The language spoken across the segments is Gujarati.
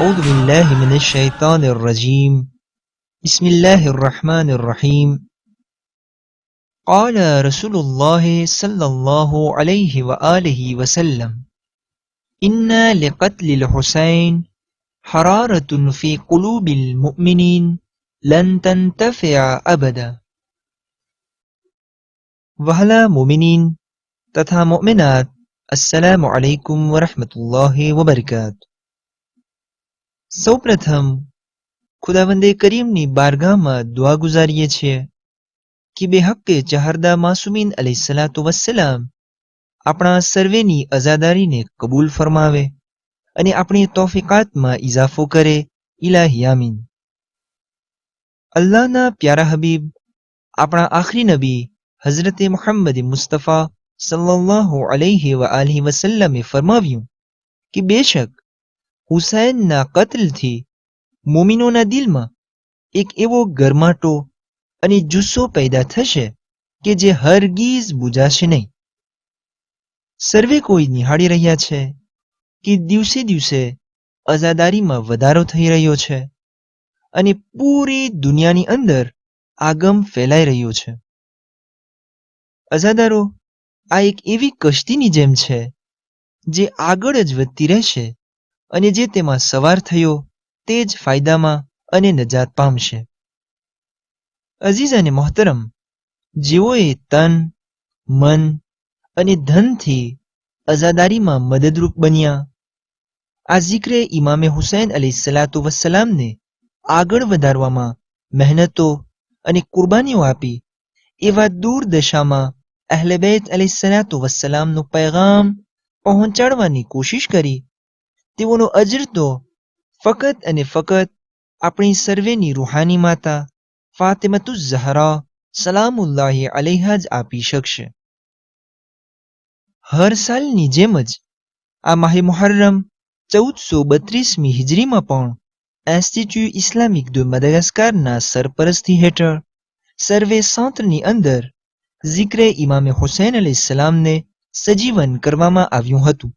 أعوذ بالله من الشيطان الرجيم بسم الله الرحمن الرحيم قال رسول الله صلى الله عليه وآله وسلم إن لقتل الحسين حرارة في قلوب المؤمنين لن تنتفع أبدا. वहला मोमिनीन तथा मोमिनात, अस्सलामु अलैकुम वरहमतुल्लाहि वबरकातुहू। સૌપ્રથમ ખુદાવંદે કરીમની બારગાહમાં દુઆ ગુજારીએ છીએ કે બેહક્કે ચહરદા માસુમીન અલૈહિસ્સલાતુ વસ્સલામ આપણા સર્વેની અઝાદારીને કબૂલ ફરમાવે અને આપણી તૌફીકાતમાં ઇઝાફો કરે, ઇલાહી આમીન। અલ્લાહના પ્યારા હબીબ આપણા આખરી નબી હઝરતે મુહમ્મદ મુસ્તફા સલ્લલ્લાહુ અલૈહિ વ આલિહિ વસલ્લમે ફરમાવ્યું કે બેશક હુસૈનના કત્લથી મોમિનોના દિલમાં એક એવો ગરમાટો અને જુસ્સો પેદા થશે કે જે હરગીઝ બુજાશે નહીં। સર્વે કોઈ નિહાળી રહ્યા છે કે દિવસે દિવસે અઝાદારીમાં વધારો થઈ રહ્યો છે અને પૂરી દુનિયાની અંદર આગમ ફેલાઈ રહ્યો છે। અઝાદારો આ એક એવી કશ્તીની જેમ છે જે આગળ જ વધતી રહેશે અને જે તેમાં સવાર થયો તે જ ફાયદામાં અને નજાત પામશે। અઝીઝ અને મોહતરમ, જેઓએ તન, મન અને ધનથી અઝાદારીમાં મદદરૂપ બન્યા, આ ઝિક્રે ઇમામે હુસૈન અલૈહિસ્સલાતુ વસ્સલામને આગળ વધારવામાં મહેનતો અને કુરબાનીઓ આપી, એવા દૂર દશામાં અહલે બેત અલૈહિસ્સલાતુ વસ્સલામનો પૈગામ પહોંચાડવાની કોશિશ કરી, તેઓનો અજર તો ફકત અને ફકત આપણી સર્વેની રૂહાની માતા ફાતિમતુ ઝહરા સલામુલ્લાહિ અલૈહા જ આપી શકશે। હર સાલની જેમ જ આ માહે મુહર્રમ 1432મી હિજરીમાં પણ ઇન્સ્ટિટ્યૂટ ઇસ્લામિક de મદાગાસ્કારના સરપરસ્તી હેઠળ સર્વે સેન્ટરની અંદર ઝિક્રે ઇમામે હુસૈન અલૈહિસ્સલામને સજીવન કરવામાં આવ્યું હતું।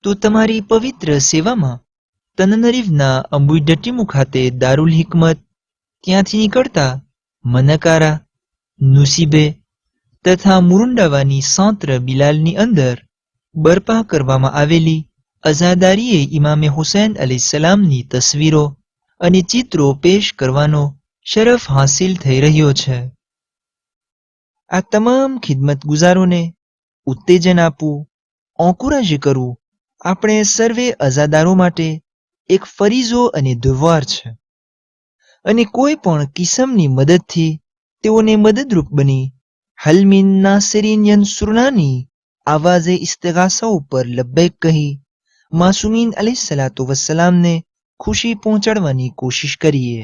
તો તમારી પવિત્ર સેવામાં તનનરીવના અંબુઈડટ્ટીમુ ખાતે દારુલ હિકમત, ત્યાંથી નીકળતા મનકારા, નુસીબે તથા મુરુંડાવાની સાંત્ર બિલાલની અંદર બરપા કરવામાં આવેલી અઝાદારીએ ઇમામે હુસૈન અલૈહિસ્સલામની તસવીરો અને ચિત્રો પેશ કરવાનો શરફ હાસિલ થઈ રહ્યો છે। આ તમામ ખિદમત ગુજારોને ઉત્તેજન આપવું, એન્કોરેજ કરવું આપણે સર્વે અઝાદારો માટે એક ફરીઝો અને દુવાર છે અને કોઈ પણ કિસમની મદદથી તેઓને મદદરૂપ બની હલ મિન નાસિરીન યન્સુરનાની આવાઝે ઇસ્તિગાસા ઉપર લબ્બૈક કહી માસુમીન અલૈહિસ્સલાતુ વસ્સલામને ખુશી પહોંચાડવાની કોશિશ કરીએ।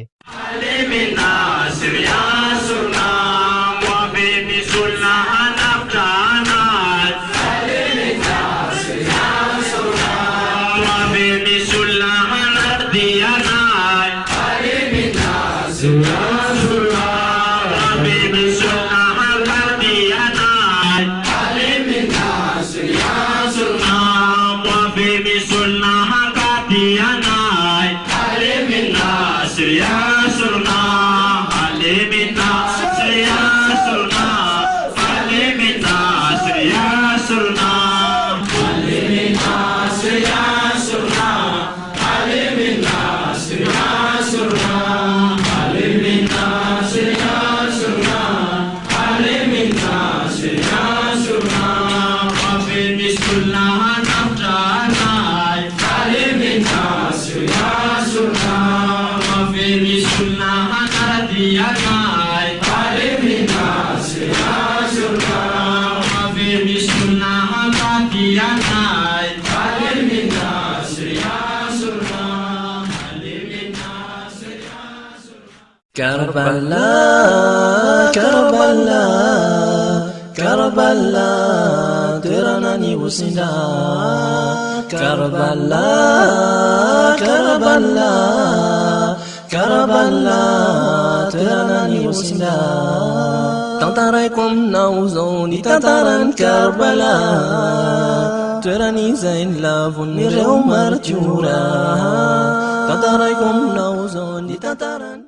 Karbala, Karbala, Karbala, tera nani usinda. Karbala, Karbala, Karbala, tera nani usinda. Tantaraikum nauzoni tantaran Karbala. toeran'izay ny lavon'ireo martiora tantaraiko aminao zao ny tantarany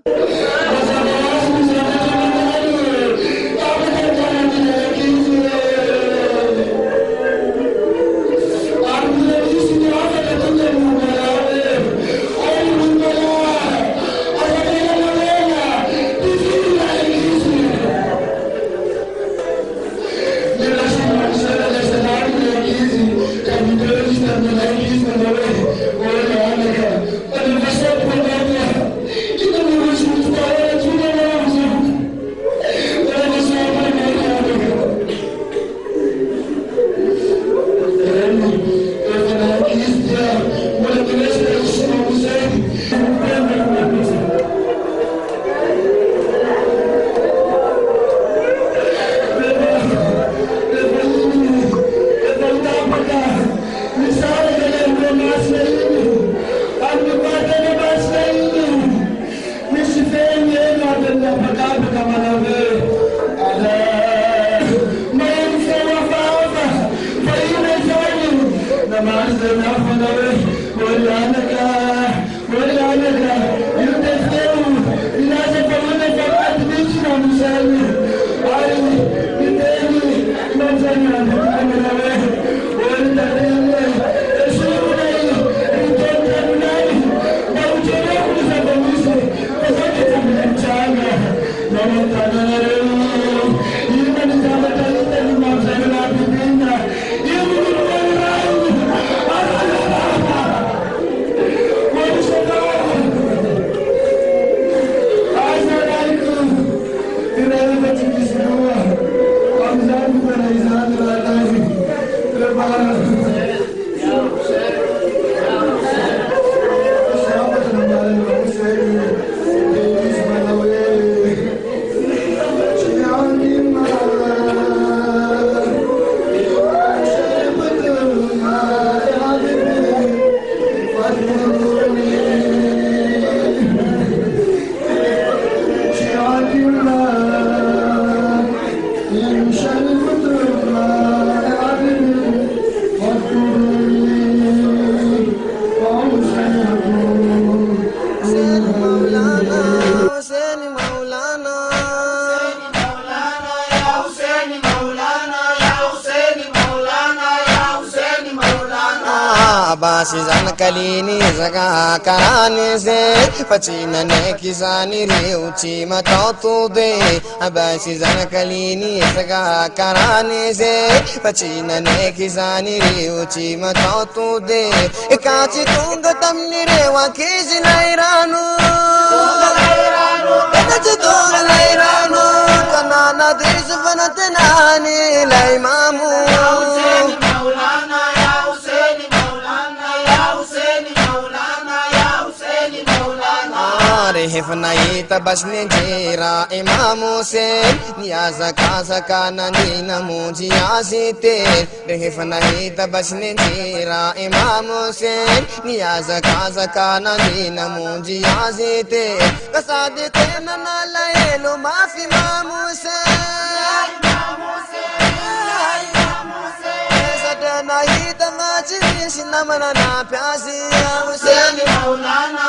Abasizana kalini zaga karane se pachina ne kisani reuchi matautu de abasizana kalini zaga karane se pachina ne kisani reuchi matautu de ekachi tunga tamni rewa kisi lairanu ekachi tunga lairanu kanana desu vanatenani laimamu Refnai tabasne jera Imam Hussein niaza kaza kana nina muji asite refnai tabasne jera Imam Hussein niaza kaza kana nina muji asite kasade tena nalaelo mafi Imam Hussein sadana ita machi sinamana na pyasi Hussein Maulana